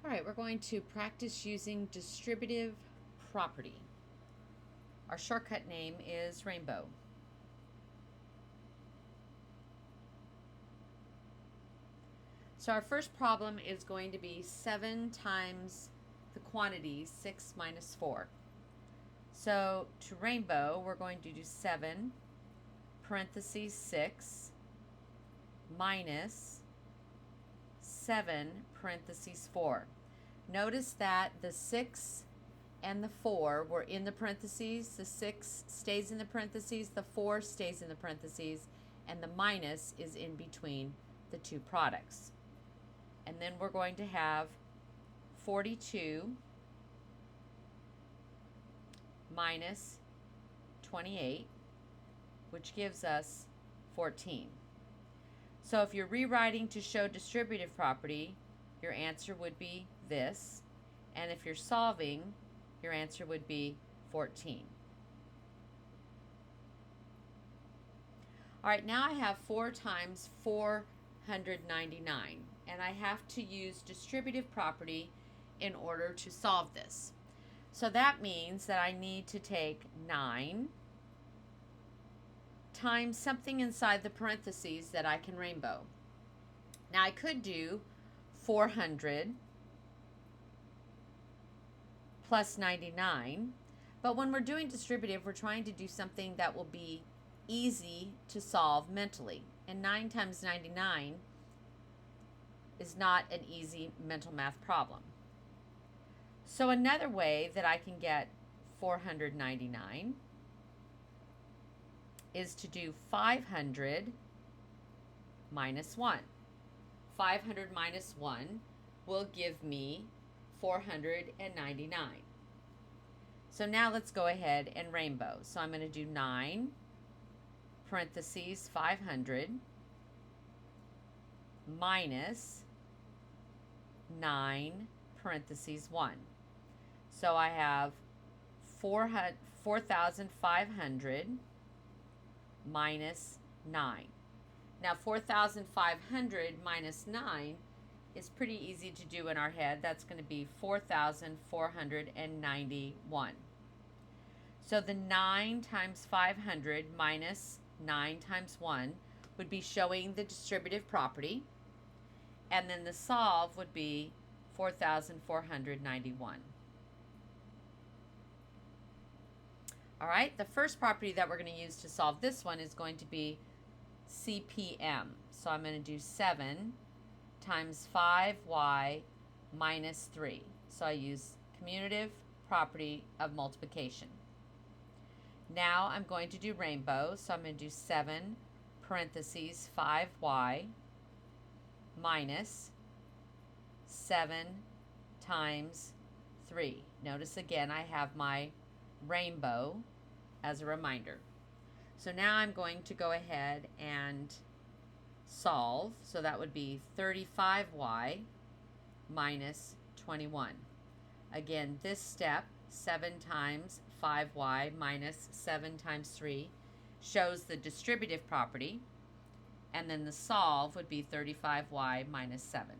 All right, we're going to practice using distributive property. Our shortcut name is rainbow. So our first problem is going to be 7 times the quantity 6 minus 4. So to rainbow, we're going to do 7 parentheses 6 minus 7 parentheses 4. Notice that the 6 and the 4 were in the parentheses. The 6 stays in the parentheses, the 4 stays in the parentheses, and the minus is in between the two products. And then we're going to have 42 minus 28, which gives us 14. So if you're rewriting to show distributive property, your answer would be this. And if you're solving, your answer would be 14. All right, now I have 4 times 499, and I have to use distributive property in order to solve this. So that means that I need to take 9 times something inside the parentheses that I can rainbow. Now I could do 400 plus 99, but when we're doing distributive, we're trying to do something that will be easy to solve mentally. And 9 times 99 is not an easy mental math problem. So another way that I can get 499 is to do 500 minus 1. 500 minus 1 will give me 499. So now let's go ahead and rainbow. So I'm going to do 9 parentheses 500 minus 9 parentheses 1. So I have 4,500 minus 9. Now 4,500 minus 9 is pretty easy to do in our head. That's going to be 4,491. So the 9 times 500 minus 9 times 1 would be showing the distributive property, and then the solve would be 4,491. All right, the first property that we're going to use to solve this one is going to be CPM. So I'm going to do 7 times 5y minus 3. So I use commutative property of multiplication. Now I'm going to do rainbow. So I'm going to do 7 parentheses 5y minus 7 times 3. Notice again I have my rainbow as a reminder. So now I'm going to go ahead and solve. So that would be 35y minus 21. Again, this step, 7 times 5y minus 7 times 3, shows the distributive property, and then the solve would be 35y minus 7.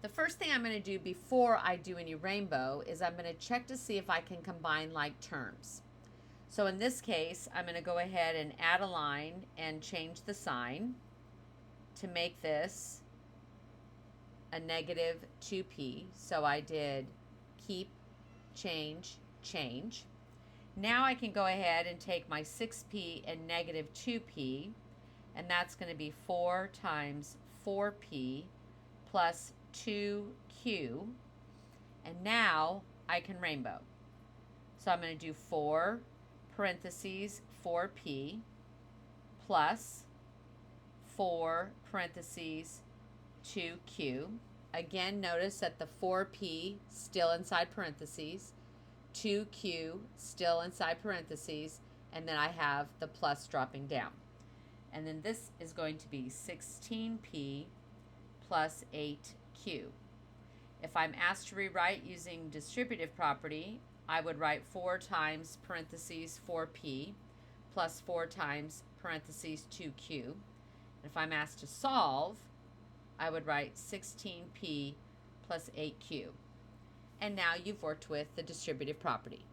The first thing I'm going to do before I do any rainbow is I'm going to check to see if I can combine like terms. So in this case, I'm going to go ahead and add a line and change the sign to make this a negative 2p. So I did keep, change, change. Now I can go ahead and take my 6p and negative 2p, and that's going to be 4 times 4p plus 2q, and now I can rainbow. So I'm going to do 4 parentheses 4p plus 4 parentheses 2q. Again, notice that the 4p still inside parentheses, 2q still inside parentheses, and then I have the plus dropping down. And then this is going to be 16p plus 8q. If I'm asked to rewrite using distributive property, I would write 4 times parentheses 4p plus 4 times parentheses 2q. And if I'm asked to solve, I would write 16p plus 8q. And now you've worked with the distributive property.